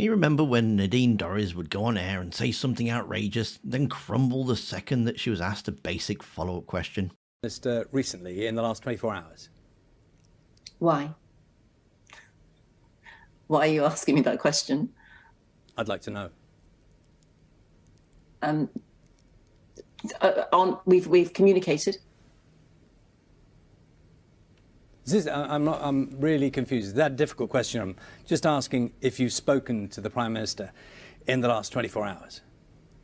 Can you remember when Nadine Dorries would go on air and say something outrageous, then crumble the second that she was asked a basic follow-up question? Just recently, in the last 24 hours. Why? Why are you asking me that question? I'd like to know. We've communicated. I'm really confused. Is that a difficult question? I'm just asking if you've spoken to the Prime Minister in the last 24 hours.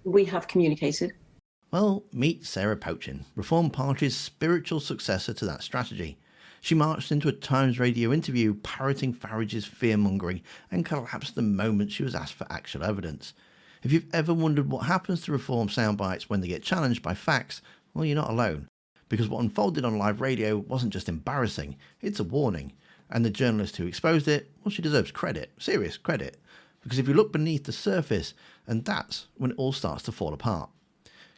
We have communicated. Well, meet Sarah Poachin, Reform Party's spiritual successor to that strategy. She marched into a Times radio interview parroting Farage's fear-mongering and collapsed the moment she was asked for actual evidence. If you've ever wondered what happens to Reform soundbites when they get challenged by facts, well, you're not alone. Because what unfolded on live radio wasn't just embarrassing, it's a warning. And the journalist who exposed it, well, she deserves credit, serious credit. Because if you look beneath the surface, and that's when it all starts to fall apart.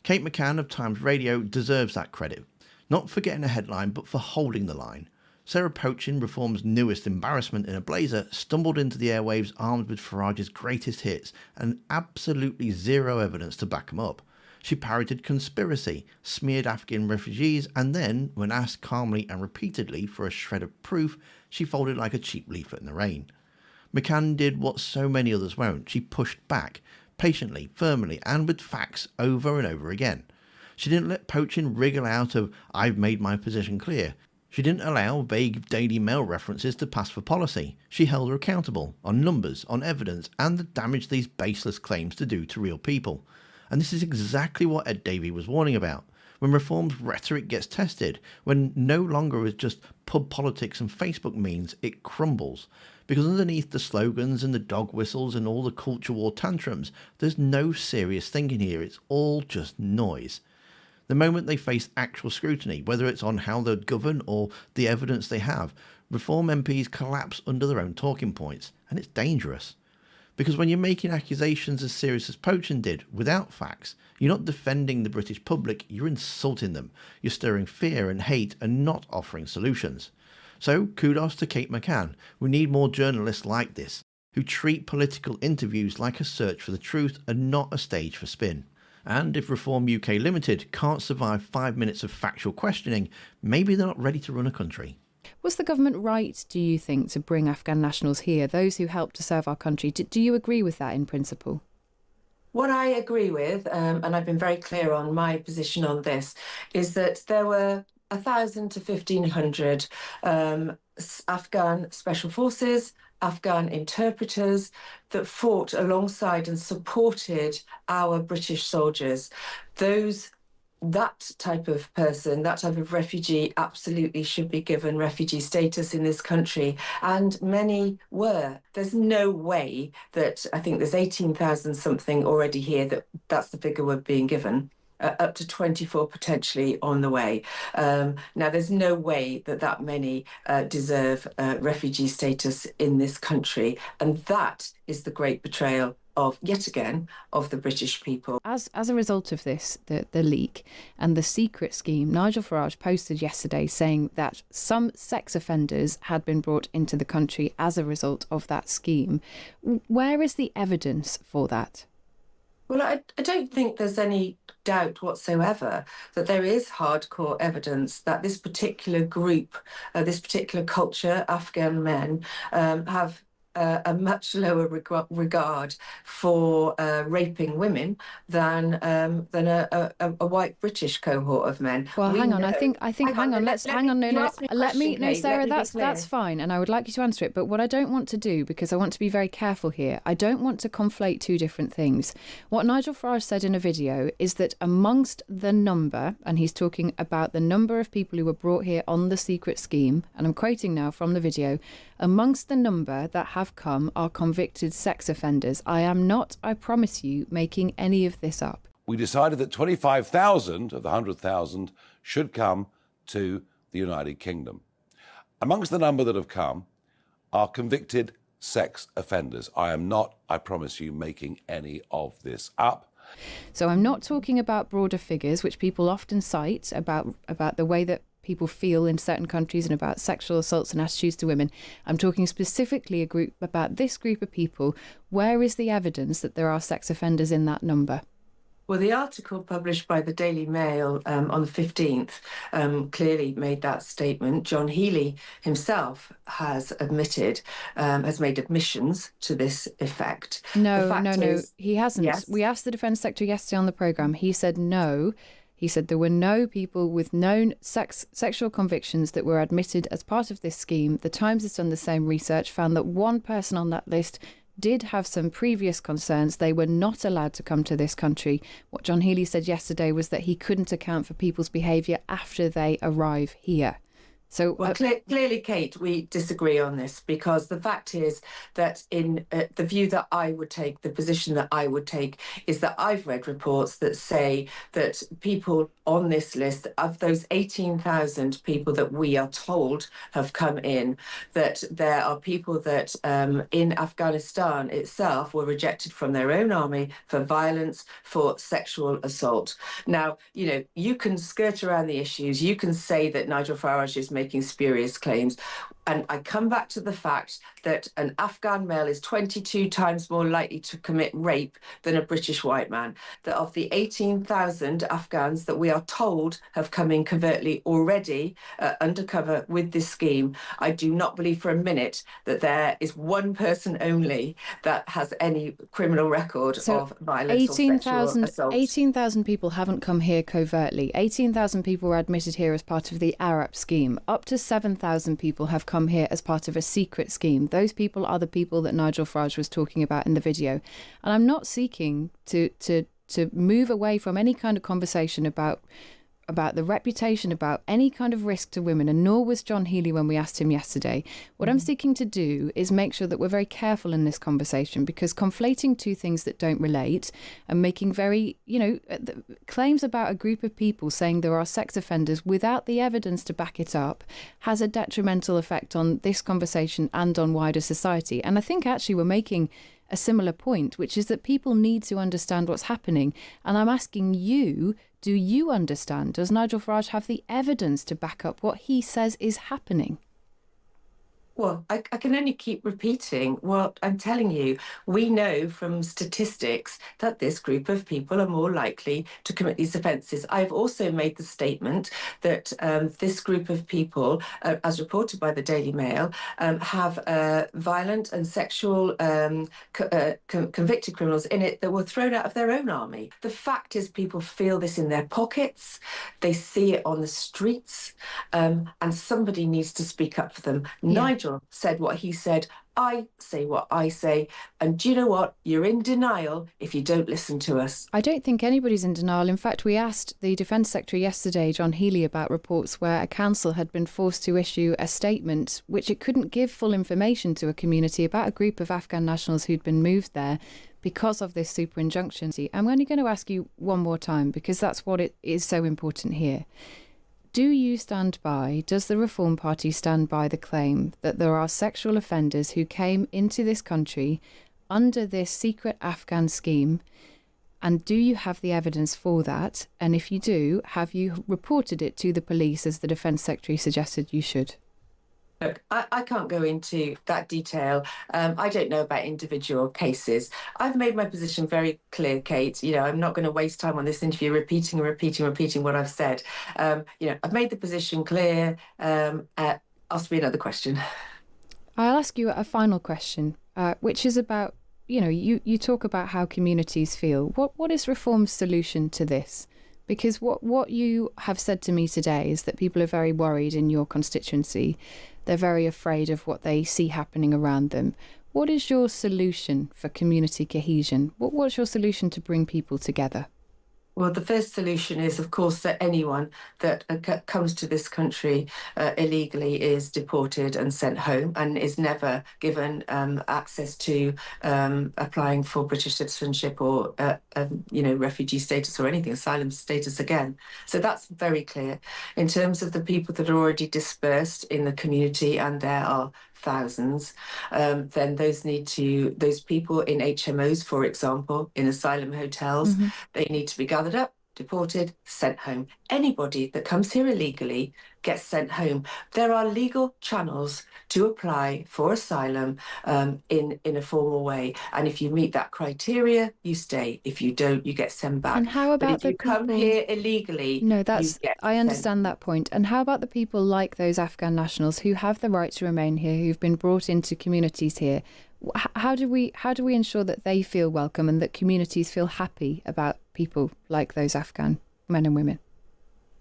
Kate McCann of Times Radio deserves that credit. Not for getting a headline, but for holding the line. Sarah Poachin, Reform's newest embarrassment in a blazer, stumbled into the airwaves armed with Farage's greatest hits and absolutely zero evidence to back them up. She parroted conspiracy, smeared Afghan refugees, and then, when asked calmly and repeatedly for a shred of proof, she folded like a cheap leaflet in the rain. McCann did what so many others won't. She pushed back, patiently, firmly, and with facts over and over again. She didn't let Poachin wriggle out of, "I've made my position clear." She didn't allow vague Daily Mail references to pass for policy. She held her accountable, on numbers, on evidence, and the damage these baseless claims to do to real people. And this is exactly what Ed Davey was warning about. When Reform's rhetoric gets tested, when no longer is just pub politics and Facebook memes, it crumbles. Because underneath the slogans and the dog whistles and all the culture war tantrums, there's no serious thinking here, it's all just noise. The moment they face actual scrutiny, whether it's on how they'll govern or the evidence they have, Reform MPs collapse under their own talking points, and it's dangerous. Because when you're making accusations as serious as Poachin did, without facts, you're not defending the British public, you're insulting them. You're stirring fear and hate and not offering solutions. So kudos to Kate McCann. We need more journalists like this, who treat political interviews like a search for the truth and not a stage for spin. And if Reform UK Limited can't survive 5 minutes of factual questioning, maybe they're not ready to run a country. Was the government right, do you think, to bring Afghan nationals here, those who helped to serve our country? Do you agree with that in principle? What I agree with, and I've been very clear on my position on this, is that there were 1,000 to 1,500 Afghan special forces, Afghan interpreters that fought alongside and supported our British soldiers. That type of person, that type of refugee, absolutely should be given refugee status in this country. And many were. There's no way that, I think there's 18,000 something already here, that's the figure we're being given. Up to 24 potentially on the way. Now, there's no way that many deserve refugee status in this country. And that is the great betrayal of, yet again, of the British people. As a result of this, the leak and the secret scheme, Nigel Farage posted yesterday saying that some sex offenders had been brought into the country as a result of that scheme. Where is the evidence for that? Well, I don't think there's any doubt whatsoever that there is hardcore evidence that this particular group, this particular culture, Afghan men, have a much lower regard for raping women than a white British cohort of men. Well, hang on. I think. Hang on. No, Sarah. That's fine, and I would like you to answer it. But what I don't want to do, because I want to be very careful here, I don't want to conflate two different things. What Nigel Farage said in a video is that amongst the number, and he's talking about the number of people who were brought here on the secret scheme, and I'm quoting now from the video, amongst the number that have come are convicted sex offenders. I am not, I promise you, making any of this up. We decided that 25,000 of the 100,000 should come to the United Kingdom. Amongst the number that have come are convicted sex offenders. I am not, I promise you, making any of this up. So I'm not talking about broader figures, which people often cite about the way that people feel in certain countries and about sexual assaults and attitudes to women. I'm talking specifically about this group of people. Where is the evidence that there are sex offenders in that number? Well, the article published by the Daily Mail on the 15th clearly made that statement. John Healey himself has made admissions to this effect. No, he hasn't. Yes. We asked the Defence Secretary yesterday on the programme. He said no. He said there were no people with known sexual convictions that were admitted as part of this scheme. The Times has done the same research, found that one person on that list did have some previous concerns. They were not allowed to come to this country. What John Healey said yesterday was that he couldn't account for people's behaviour after they arrive here. So, well, clearly, Kate, we disagree on this, because the fact is that in the view that I would take, the position that I would take, is that I've read reports that say that people on this list, of those 18,000 people that we are told have come in, that there are people that in Afghanistan itself were rejected from their own army for violence, for sexual assault. Now, you can skirt around the issues. You can say that Nigel Farage is making spurious claims. And I come back to the fact that an Afghan male is 22 times more likely to commit rape than a British white man. That of the 18,000 Afghans that we are told have come in covertly already undercover with this scheme, I do not believe for a minute that there is one person only that has any criminal record of violence or sexual assault. 18,000 people haven't come here covertly. 18,000 people were admitted here as part of the Arab scheme. Up to 7,000 people have come here as part of a secret scheme. Those people are the people that Nigel Farage was talking about in the video. And I'm not seeking to move away from any kind of conversation about the reputation, about any kind of risk to women, and nor was John Healey when we asked him yesterday. What I'm seeking to do is make sure that we're very careful in this conversation, because conflating two things that don't relate and making very, claims about a group of people saying there are sex offenders without the evidence to back it up has a detrimental effect on this conversation and on wider society. And I think actually we're making a similar point, which is that people need to understand what's happening. And I'm asking you, do you understand? Does Nigel Farage have the evidence to back up what he says is happening? Well, I can only keep repeating what I'm telling you. We know from statistics that this group of people are more likely to commit these offences. I've also made the statement that this group of people, as reported by the Daily Mail, have violent and sexual convicted criminals in it that were thrown out of their own army. The fact is, people feel this in their pockets, they see it on the streets, and somebody needs to speak up for them. Yeah. Nigel said what he said. I say what I say. And do you know what? You're in denial if you don't listen to us. I don't think anybody's in denial. In fact, we asked the Defence Secretary yesterday, John Healey, about reports where a council had been forced to issue a statement which it couldn't give full information to a community about a group of Afghan nationals who'd been moved there because of this super injunction. I'm only going to ask you one more time, because that's what it is so important here. Do you stand by, does the Reform Party stand by the claim that there are sexual offenders who came into this country under this secret Afghan scheme? And do you have the evidence for that? And if you do, have you reported it to the police, as the Defence Secretary suggested you should? Look, I can't go into that detail. I don't know about individual cases. I've made my position very clear, Kate. I'm not going to waste time on this interview repeating what I've said. I've made the position clear. Ask me another question. I'll ask you a final question, which is about, you talk about how communities feel. What is Reform's solution to this? Because what you have said to me today is that people are very worried in your constituency. They're very afraid of what they see happening around them. What is your solution for community cohesion? What's your solution to bring people together? Well, the first solution is, of course, that anyone that comes to this country illegally is deported and sent home and is never given access to applying for British citizenship or, refugee status or anything, asylum status again. So that's very clear. In terms of the people that are already dispersed in the community, and there are thousands, then those people in HMOs, for example, in asylum hotels, they need to be gathered up, deported, sent home. Anybody that comes here illegally gets sent home. There are legal channels to apply for asylum in a formal way. And if you meet that criteria, you stay. If you don't, you get sent back. And how but about if the you come people... here illegally, No, you that's... get I sent understand that point. And how about the people like those Afghan nationals who have the right to remain here, who've been brought into communities here? How do we ensure that they feel welcome and that communities feel happy about people like those Afghan men and women?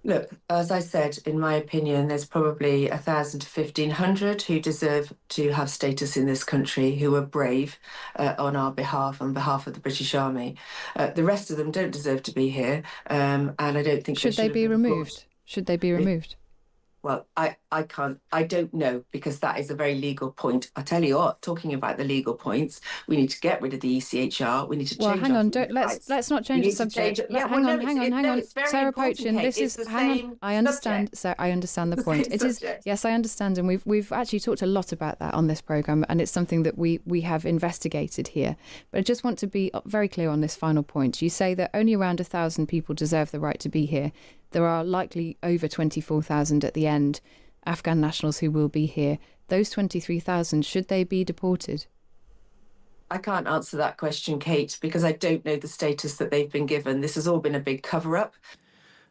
Look, as I said, in my opinion, there's probably 1,000 to 1,500 who deserve to have status in this country, who are brave on our behalf, on behalf of the British Army. The rest of them don't deserve to be here, and I don't think Should they be removed? Should they be removed? Well, I can't, I don't know, because that is a very legal point. I tell you what, talking about the legal points, we need to get rid of the ECHR. We need to change. Well, hang on, rights. let's not change the subject. Hang on. Sarah Poachin, this is hang on. I understand. So I understand the point. It is, yes, I understand, and we've actually talked a lot about that on this programme, and it's something that we have investigated here. But I just want to be very clear on this final point. You say that only around 1,000 people deserve the right to be here. There are likely over 24,000 at the end, Afghan nationals who will be here. Those 23,000, should they be deported? I can't answer that question, Kate, because I don't know the status that they've been given. This has all been a big cover-up.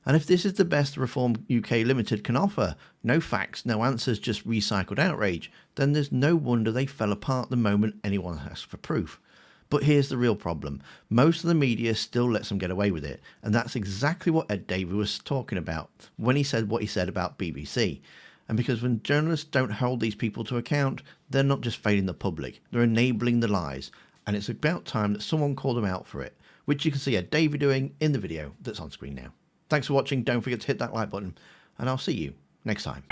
And if this is the best Reform UK Limited can offer, no facts, no answers, just recycled outrage, then there's no wonder they fell apart the moment anyone asked for proof. But here's the real problem. Most of the media still lets them get away with it. And that's exactly what Ed Davey was talking about when he said what he said about BBC. And because when journalists don't hold these people to account, they're not just failing the public, they're enabling the lies. And it's about time that someone called them out for it, which you can see Ed Davey doing in the video that's on screen now. Thanks for watching. Don't forget to hit that like button, and I'll see you next time.